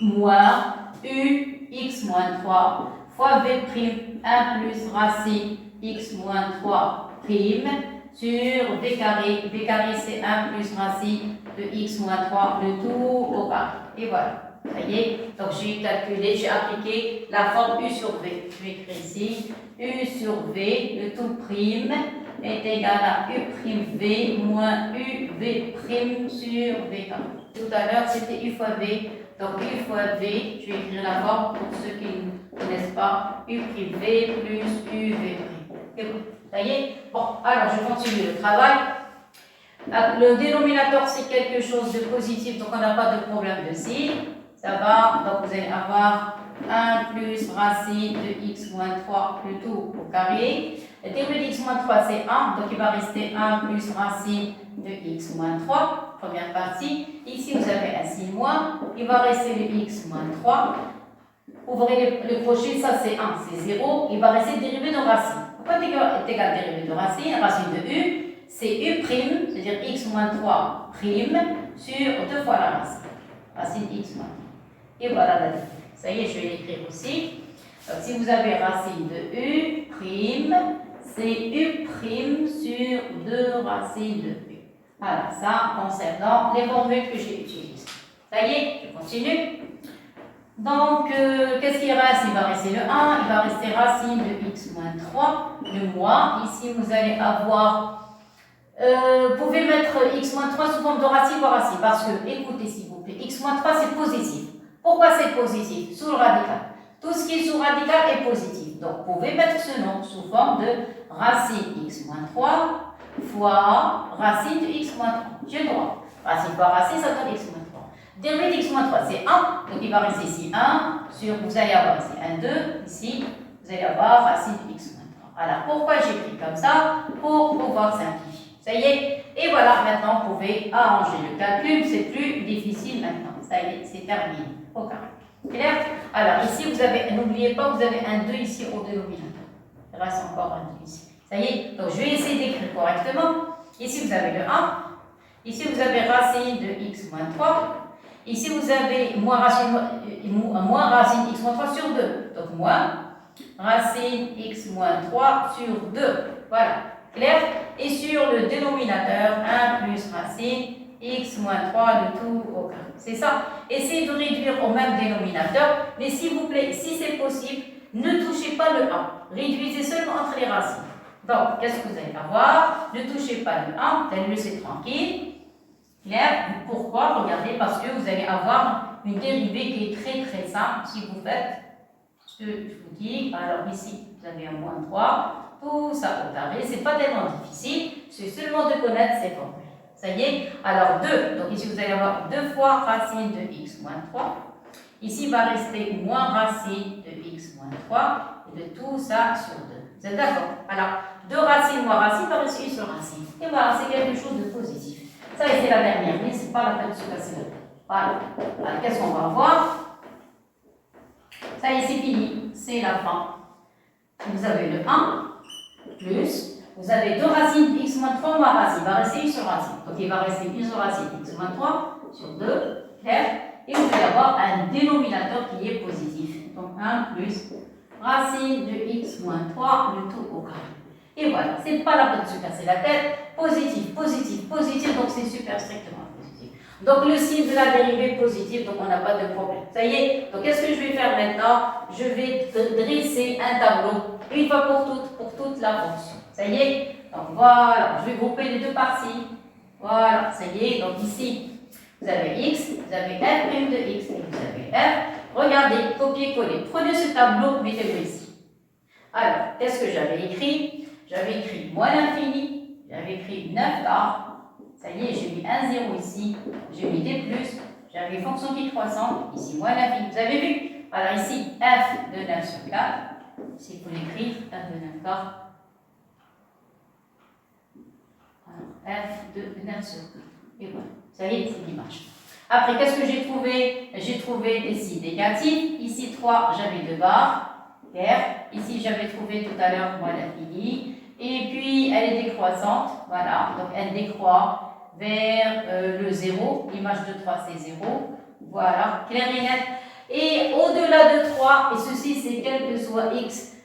moins u x moins 3 fois v prime 1 plus racine x moins 3 prime sur v carré. V carré c'est 1 plus racine de x moins 3, le tout au carré. Et voilà. Ça y est. Donc j'ai calculé, j'ai appliqué la forme u sur v. Je vais écrire ici. U sur v, le tout prime, est égal à u prime v moins u v prime sur v carré. Tout à l'heure c'était u fois v. Donc u fois v, je vais écrire la forme pour ceux qui ne connaissent pas. U prime v plus u v prime. Ça y est? Bon, alors je continue le travail. Le dénominateur, c'est quelque chose de positif, donc on n'a pas de problème de signe. Ça va, donc vous allez avoir 1 plus racine de x moins 3, le tout au carré. Le dérivé de x moins 3, c'est 1, donc il va rester 1 plus racine de x moins 3, première partie. Ici, vous avez un signe moins, il va rester le x moins 3. Ouvrez le crochet, ça c'est 1, c'est 0, il va rester dérivé de racine. Pourquoi est égal à dérivé de racine? Racine de u, c'est u prime, c'est-à-dire x moins 3 prime sur 2 fois la racine. Racine x moins 3. Et voilà la dérivée. Ça y est, je vais l'écrire aussi. Donc si vous avez racine de u prime, c'est u prime sur 2 racines de u. Voilà, ça concernant les formules que j'ai utilisées. Ça y est, je continue. Donc, qu'est-ce qui reste? Il va rester le 1, il va rester racine de x moins 3, le moins. Ici, vous allez avoir, vous pouvez mettre x moins 3 sous forme de racine ou racine, parce que, écoutez s'il vous plaît, x moins 3 c'est positif. Pourquoi c'est positif? Sous le radical. Tout ce qui est sous radical est positif. Donc, vous pouvez mettre ce nom sous forme de racine x moins 3 fois racine de x moins 3. J'ai le droit. Racine fois racine, ça donne x moins 3. Dérivé d'x moins 3, c'est 1. Donc, il va rester ici 1 sur, vous allez avoir ici 1, 2. Ici, vous allez avoir racine de x moins 3. Alors, pourquoi j'ai pris comme ça? Pour pouvoir simplifier. Ça y est. Et voilà, maintenant, vous pouvez arranger le calcul. C'est plus difficile maintenant. Ça y est, c'est terminé. Au carré. Clair? Alors, ici, vous avez, n'oubliez pas, vous avez un 2 ici au dénominateur. Il reste encore un 2 ici. Ça y est. Donc, je vais essayer d'écrire correctement. Ici, vous avez le 1. Ici, vous avez racine de x moins 3. Ici, vous avez moins racine x moins 3 sur 2. Donc, moins racine x moins 3 sur 2. Voilà. Clair? Et sur le dénominateur, 1 plus racine x moins 3, le tout au carré. C'est ça. Essayez de réduire au même dénominateur. Mais s'il vous plaît, si c'est possible, ne touchez pas le 1. Réduisez seulement entre les racines. Donc, qu'est-ce que vous allez avoir? Ne touchez pas le 1, tel le c'est tranquille. Clair? Pourquoi? Regardez, parce que vous allez avoir une dérivée qui est très très simple. Si vous faites ce que je vous dis, alors ici, vous avez un moins 3, tout ça au carré. C'est pas tellement difficile, c'est seulement de connaître ces formules. Ça y est, alors 2, donc ici vous allez avoir 2 fois racine de x moins 3. Ici, il va rester moins racine de x moins 3, et de tout ça sur 2. Vous êtes d'accord? Alors, 2 racines moins racine va rester une seule racine. Et voilà, c'est quelque chose de positif. Ça, c'est la dernière ligne, c'est pas la peine de se casser la tête. Voilà. Alors, qu'est-ce qu'on va voir? Ça y est, c'est fini, c'est la fin. Vous avez le 1 plus, vous avez 2 racines de x moins 3 moins racine, il va rester une seule racine. Donc il va rester une seule racine de x moins 3 sur 2, clair. Et vous allez avoir un dénominateur qui est positif. Donc 1 plus racine de x moins 3, le tout au carré. Et voilà, c'est pas la peine de se casser la tête. Positif, positif, positif, donc c'est super strictement positif. Donc le signe de la dérivée positive, donc on n'a pas de problème. Ça y est, donc qu'est-ce que je vais faire maintenant? Je vais dresser un tableau, une fois pour toute la fonction. Ça y est, donc voilà, je vais grouper les deux parties. Voilà, ça y est, donc ici, vous avez x, vous avez f' de x et vous avez f. Regardez, copier-coller. Prenez ce tableau, mettez-le ici. Alors, qu'est-ce que j'avais écrit? J'avais écrit moins l'infini, j'avais écrit 9 quarts. Ça y est, j'ai mis un 0 ici, j'ai mis des plus, j'avais fonction qui est croissante, ici moins l'infini. Vous avez vu? Alors ici, f de 9 sur 4. Ici, il faut l'écrire, f de 9 quarts. F de 9 sur 4. Et voilà, ça y est, c'est l'image. Après, qu'est-ce que j'ai trouvé? J'ai trouvé des signes négatifs. Ici, 3, j'avais 2 barres. Ici, j'avais trouvé tout à l'heure moins l'infini. Et puis, elle est décroissante. Voilà, donc elle décroît vers le 0. L'image de 3, c'est 0. Voilà, clair et net. Et au-delà de 3, et ceci, c'est quel que soit x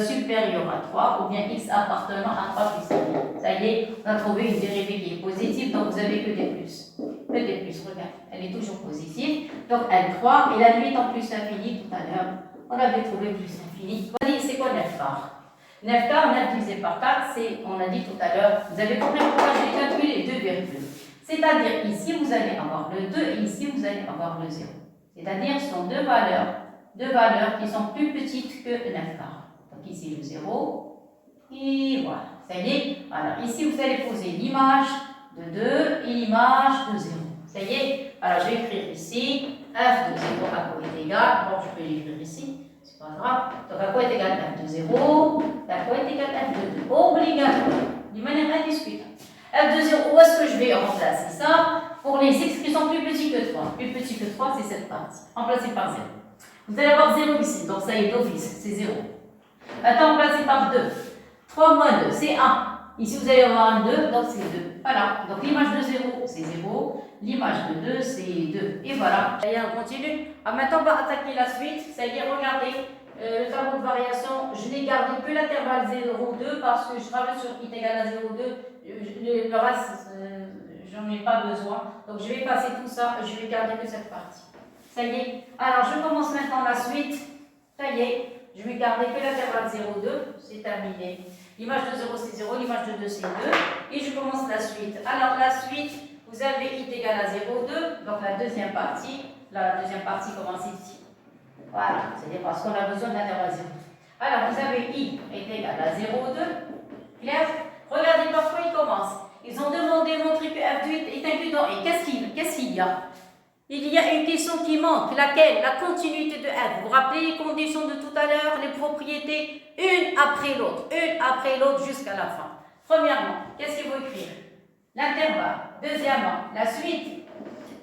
supérieur à 3, ou bien x appartenant à 3 plus 1. Ça y est, on a trouvé une dérivée qui est positive, donc vous avez que des plus. Que des plus, regarde, elle est toujours positive. Donc elle croît, et la limite en plus infini, tout à l'heure, on avait trouvé plus infini. C'est quoi 9 quarts? 9 quarts, 9 divisé par 4, c'est, on a dit tout à l'heure, vous avez compris pourquoi j'ai calculé les deux virgules. C'est-à-dire, ici, vous allez avoir le 2, et ici, vous allez avoir le 0. C'est-à-dire, ce sont deux valeurs qui sont plus petites que 9 quarts. Donc ici, le 0, et voilà. Ça y est. Alors ici, vous allez poser l'image de 2 et l'image de 0. Ça y est. Alors, je vais écrire ici, f de 0 à quoi est égal. Bon, je peux l'écrire ici, c'est pas grave. Donc, à quoi est égal f de 0? À quoi est égal f de 2? Obligatoire, d'une manière indiscutable. F de 0, où est-ce que je vais remplacer ça? Pour les x qui sont plus petits que 3. Plus petit que 3, c'est cette partie. Remplacé par 0. Vous allez avoir 0 ici, donc ça y est d'office, c'est 0. Maintenant, remplacé par 2. 3 moins 2, c'est 1. Ici, vous allez avoir un 2, donc c'est 2. Voilà. Donc l'image de 0, c'est 0. L'image de 2, c'est 2. Et voilà. Ça y est, on continue. Alors maintenant, on va attaquer la suite. Ça y est, regardez. Le tableau de variation, je n'ai gardé que l'intervalle 0,2 parce que je travaille sur i égale à 0,2. Le reste, j'en ai pas besoin. Donc je vais passer tout ça, je vais garder que cette partie. Ça y est. Alors je commence maintenant la suite. Ça y est. Je vais garder que l'intervalle 0,2, c'est terminé. L'image de 0 c'est 0, l'image de 2 c'est 2. Et je commence la suite. Alors la suite, vous avez i égale à 0,2, donc la deuxième partie commence ici. Voilà, c'est parce qu'on a besoin de l'intervalle 0. Alors vous avez i est égal à 0,2. Clair? Regardez par quoi il commence. Ils ont demandé de montrer que f de 8 est inclus dans i. Qu'est-ce qu'il y a? Il y a une question qui manque, laquelle? La continuité de f. Vous vous rappelez les conditions de tout à l'heure, les propriétés, une après l'autre jusqu'à la fin. Premièrement, qu'est-ce qu'il faut écrire? L'intervalle. Deuxièmement, la suite.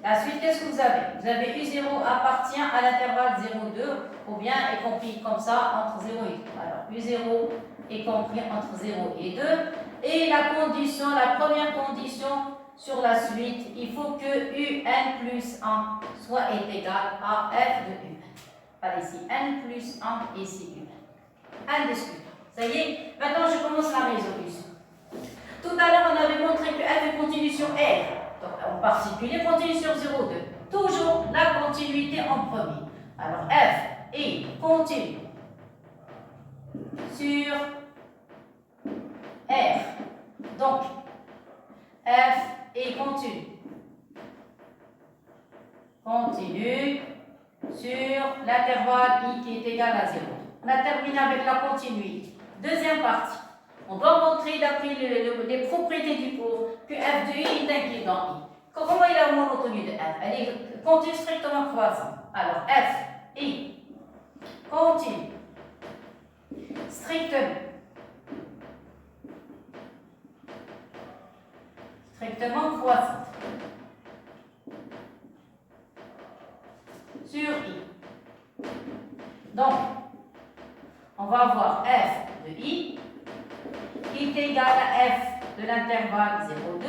La suite, qu'est-ce que vous avez? Vous avez U0 appartient à l'intervalle 0,2 ou bien est compris comme ça entre 0 et 2. Alors, U0 est compris entre 0 et 2. Et la première condition sur la suite, il faut que UN plus 1 soit égal à F de UN. Par ici, N plus 1 ici UN. Indiscutable. Ça y est, maintenant je commence la résolution. Tout à l'heure, on avait montré que F est continue sur R. Donc, en particulier, continue sur 0,2. Toujours la continuité en premier. Alors, F est continue sur R. Donc, F est continue continue sur l'intervalle i qui est égal à 0. On a terminé avec la continuité. Deuxième partie. On doit montrer, d'après les propriétés du cours, que f de i est inclus dans i. Comment est la monotonie de f? Elle est continue strictement croissante. Alors, f, i, continue, strictement croissante sur i. Donc, on va avoir f de i qui est égal à f de l'intervalle 0,2.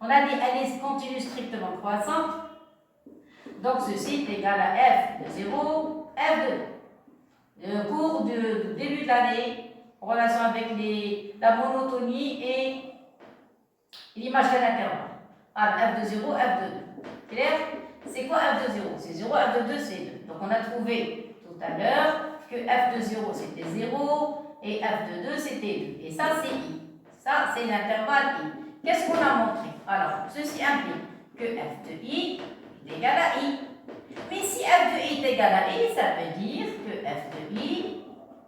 On a dit elle est continue strictement croissante. Donc, ceci est égal à f de 0, f de 2. Le cours du début de l'année, en relation avec la monotonie et l'image de l'intervalle. Alors, f de 0, f de 2. Clair? C'est quoi f de 0? C'est 0, f de 2, c'est 2. Donc, on a trouvé tout à l'heure que f de 0, c'était 0 et f de 2, c'était 2. Et ça, c'est i. Ça, c'est l'intervalle i. Qu'est-ce qu'on a montré? Alors, ceci implique que f de i est égal à i. Mais si f de i est égal à i, ça veut dire que f de i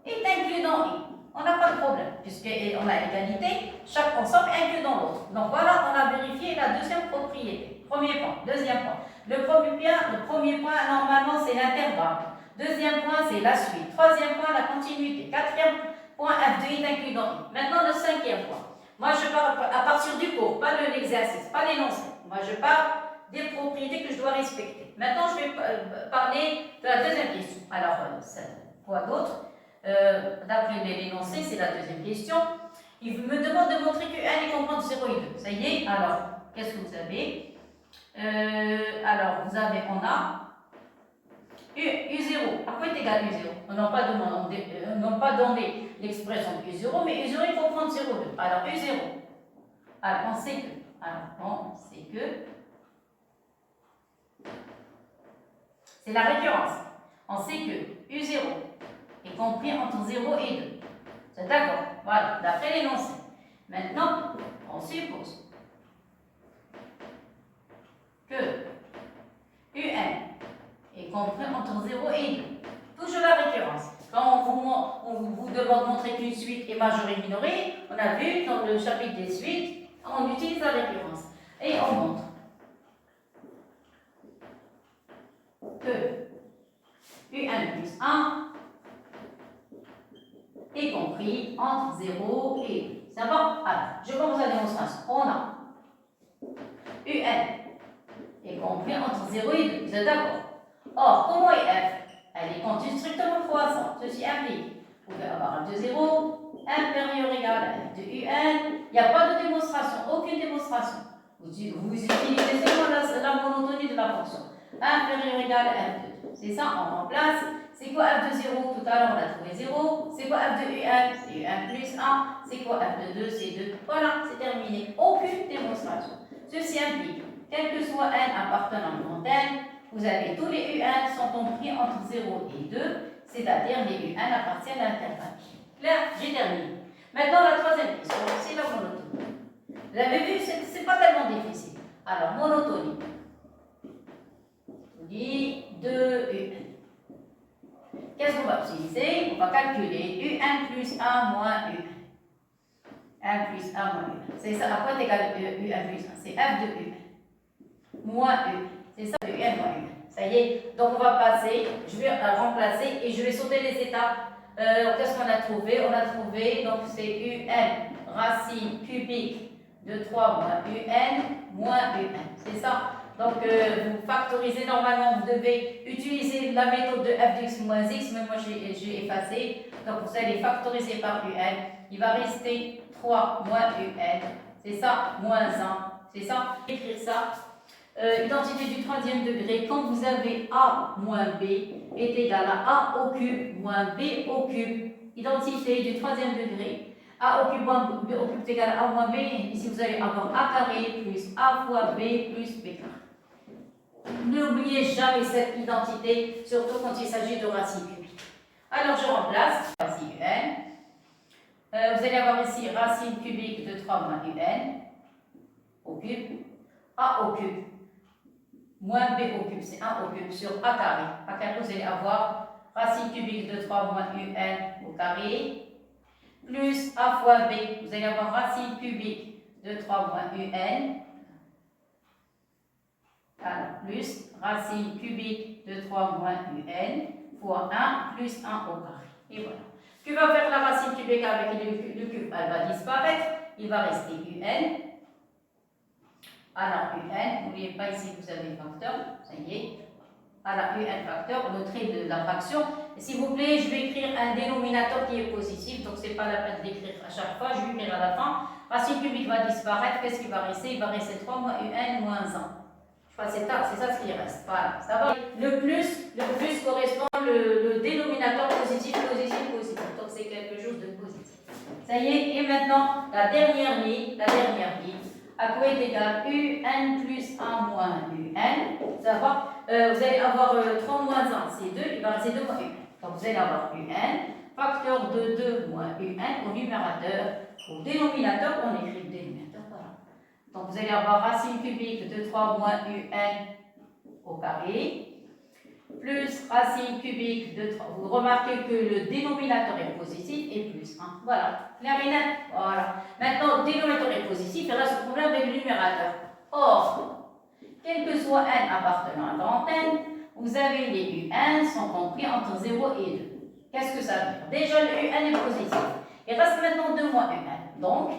est inclus dans i. On n'a pas de problème, puisqu'on a égalité, chaque ensemble est inclus dans l'autre. Donc voilà, on a vérifié la deuxième propriété. Premier point. Deuxième point. Le premier point, normalement, c'est l'intervalle. Deuxième point, c'est la suite. Troisième point, la continuité. Quatrième point, f de i est inclus dans i. Maintenant, le cinquième point. Moi, je parle à partir du cours, pas de l'exercice, pas l'énoncé. Moi, je parle des propriétés que je dois respecter. Maintenant, je vais parler de la deuxième question. Alors, quoi d'autre? D'après l'énoncé, c'est la deuxième question. Il me demande de montrer que 1 est compris entre 0 et 2. Ça y est, alors, qu'est-ce que vous avez? Alors, on a U0. À quoi est égal U0? On n'a pas donné l'expression de U0, mais U0 il faut prendre 0,2. Alors, U0. Alors, on sait que. C'est la récurrence. On sait que U0 est compris entre 0 et 2. C'est d'accord? Voilà, d'après l'énoncé. Maintenant, on suppose que UN est compris entre 0 et 2. Toujours la récurrence. Quand on vous demande de montrer qu'une suite est majorée et minorée, on a vu dans le chapitre des suites, on utilise la récurrence. Et on montre que UN plus 1 est compris entre 0 et 2. C'est bon? Alors, je commence la démonstration. On a UN est compris entre 0 et 2. Vous êtes d'accord? Or, comment est f? Elle est continue strictement croissante. Ceci implique, vous pouvez avoir f de 0 inférieur ou égal à f de un. Il n'y a pas de démonstration, aucune démonstration. Vous utilisez seulement la monotonie de la fonction. Inférieur ou égal à f de 2. C'est ça, on remplace. C'est quoi f de 0? Tout à l'heure, on a trouvé 0. C'est quoi f de un? C'est un plus 1. C'est quoi f de 2? C'est 2. Voilà, c'est terminé. Aucune démonstration. Ceci implique, quel que soit n appartenant à une grande n, vous avez tous les U1 sont compris entre 0 et 2, c'est-à-dire les U1 appartiennent à l'intervalle. Clair? J'ai terminé. Maintenant, la troisième question, c'est la monotonie. Vous avez vu, c'est pas tellement difficile. Alors, monotonie. On dit 2 U1. Qu'est-ce qu'on va utiliser? On va calculer U1 plus 1 moins U1. 1 plus 1 moins U1. C'est ça, à quoi est égal U1 plus 1? C'est f de U1 moins U1. C'est ça, U1 moins U1. Ça y est. Donc, on va passer. Je vais remplacer et je vais sauter les étapes. Qu'est-ce qu'on a trouvé? On a trouvé, donc c'est UN racine cubique de 3 moins UN moins UN. C'est ça. Donc, vous factorisez. Normalement, vous devez utiliser la méthode de f de x moins x, mais moi, j'ai effacé. Donc, vous allez factoriser par UN. Il va rester 3 moins UN. C'est ça, moins 1. C'est ça. Écrire ça. Identité du troisième degré, quand vous avez A moins B est égal à A au cube moins B au cube. Identité du troisième degré, A au cube moins B au cube est égal à A moins B. Ici, vous allez avoir A carré plus A fois B plus B carré. N'oubliez jamais cette identité, surtout quand il s'agit de racine cubique. Alors, je remplace racine UN. Vous allez avoir ici racine cubique de 3 moins UN au cube. A au cube moins b au cube, c'est 1 au cube sur a carré. A carré, vous allez avoir racine cubique de 3 moins un au carré, plus a fois b, vous allez avoir racine cubique de 3 moins un, alors plus racine cubique de 3 moins un fois 1 plus 1 au carré. Et voilà. Tu vas faire la racine cubique avec le cube, elle va disparaître, il va rester un. Alors un, n'oubliez pas ici que vous avez le facteur, ça y est. Alors un facteur, le trait de la fraction. S'il vous plaît, je vais écrire un dénominateur qui est positif, donc ce n'est pas la peine d'écrire à chaque fois, je vais écrire à la fin. Racine cubique va disparaître, qu'est-ce qui va rester? Il va rester 3 moins un moins 1. Je crois que c'est ça ce qui reste. Voilà, ça va. Le plus correspond le dénominateur positif. Donc c'est quelque chose de positif. Ça y est, et maintenant la dernière ligne, à quoi est égal un plus 1 moins un. Ça va. Vous allez avoir 3 moins 1, c'est 2, il va rester 2 moins 1. Donc vous allez avoir un, facteur de 2 moins un au numérateur. Au dénominateur, on écrit le dénominateur. Voilà. Donc vous allez avoir racine cubique de 3 moins un au carré, plus racine cubique de 3. Vous remarquez que le dénominateur est positif et plus 1. Voilà. Clair et net. Voilà. Maintenant, le dénominateur est positif, il reste le problème avec le numérateur. Or, quel que soit n appartenant à grand n, vous avez les un sont compris entre 0 et 2. Qu'est-ce que ça veut dire? Déjà, le un est positif. Il reste maintenant 2 moins un. Donc,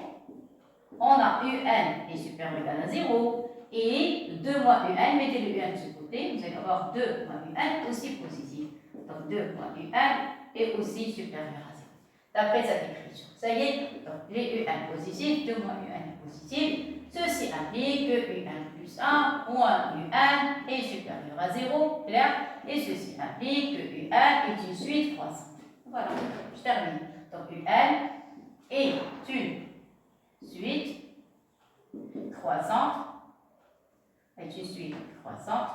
on a un est supérieur ou égal à 0. Et 2 moins un, mettez le un de ce côté, vous allez avoir 2 moins un aussi positif. Donc 2 moins un est aussi supérieur à 0. D'après cette écriture. Ça y est, donc les un positifs, 2 moins un positif. Ceci implique que un plus 1 moins un est supérieur à 0, clair? Et ceci implique que un est une suite croissante. Voilà, je termine. Donc un est une suite croissante. Est une suite croissante.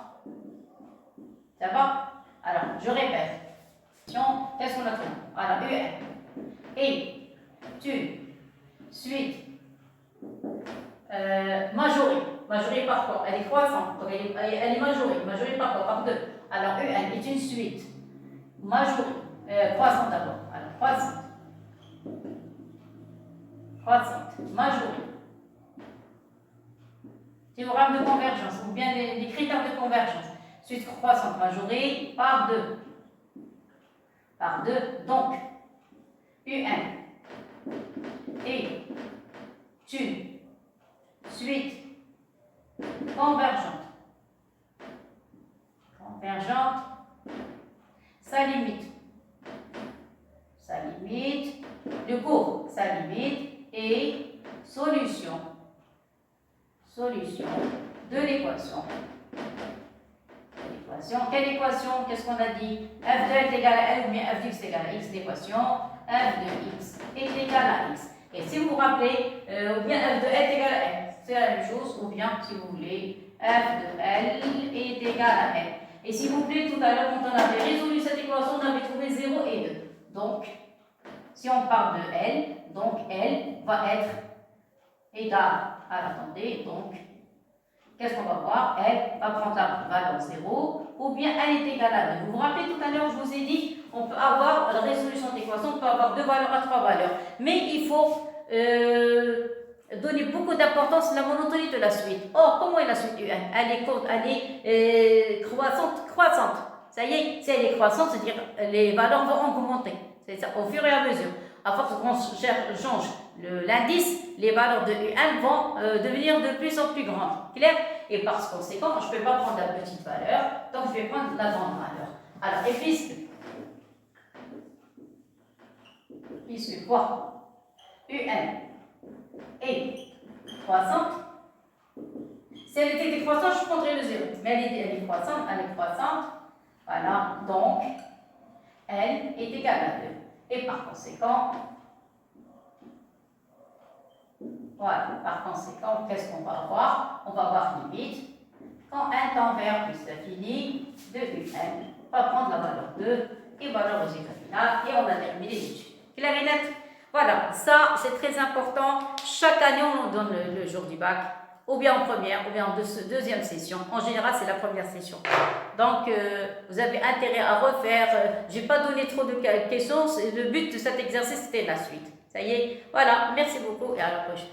Ça va? Alors, je répète. Qu'est-ce qu'on a trouvé? Alors, un est une suite majorée. Majorée par quoi? Elle est croissante. Donc, elle est majorée. Majorée par quoi? Par 2. Alors, un est une suite majorée. Croissante d'abord. Alors, croissante. Croissante. Majorée. Théorème de convergence, ou bien les critères de convergence. Suite croissante majorée par 2. Par 2, donc, un est une suite convergente. Convergente, ça limite. Ça limite, le cours, ça limite, et solution. Solution de l'équation. Quelle équation? Qu'est-ce qu'on a dit? F de x est égal à L ou bien f de x est égal à x. L'équation f de x est égal à x. Et si vous vous rappelez, ou bien f de L est égal à L, c'est la même chose, ou bien, si vous voulez, f de L est égal à L. Et s'il vous plaît, tout à l'heure, quand on avait résolu cette équation, on avait trouvé 0 et 2. Donc, si on part de L, donc L va être égal à, attendez, donc, qu'est-ce qu'on va voir? Elle va prendre la valeur 0, ou bien elle est égale à 2. Vous vous rappelez tout à l'heure, je vous ai dit, on peut avoir la résolution d'équation, on peut avoir 2 valeurs à 3 valeurs. Mais il faut donner beaucoup d'importance à la monotonie de la suite. Or, comment est la suite UN? Elle est croissante. Ça y est, si elle est croissante, c'est-à-dire les valeurs vont augmenter. C'est ça, au fur et à mesure. À force qu'on change l'indice, les valeurs de UN vont devenir de plus en plus grandes. Clair? Et par conséquent, je ne peux pas prendre la petite valeur, donc je vais prendre la grande valeur. Alors, et puisque quoi? UN est croissante. Si elle était décroissante, je prendrais le 0. Mais elle est croissante, Voilà, donc, elle est égale à 2. Et par conséquent, voilà, qu'est-ce qu'on va avoir? On va avoir limite. Quand n tend vers plus l'infini de un, on va prendre la valeur 2 et valeur résultat final, et on a terminé l'étude. Clair et net? Voilà, ça c'est très important. Chaque année, on donne le jour du bac ou bien en première, ou bien en deuxième session. En général, c'est la première session. Donc, vous avez intérêt à refaire. Je n'ai pas donné trop de questions. Le but de cet exercice, c'était la suite. Ça y est. Voilà. Merci beaucoup et à la prochaine.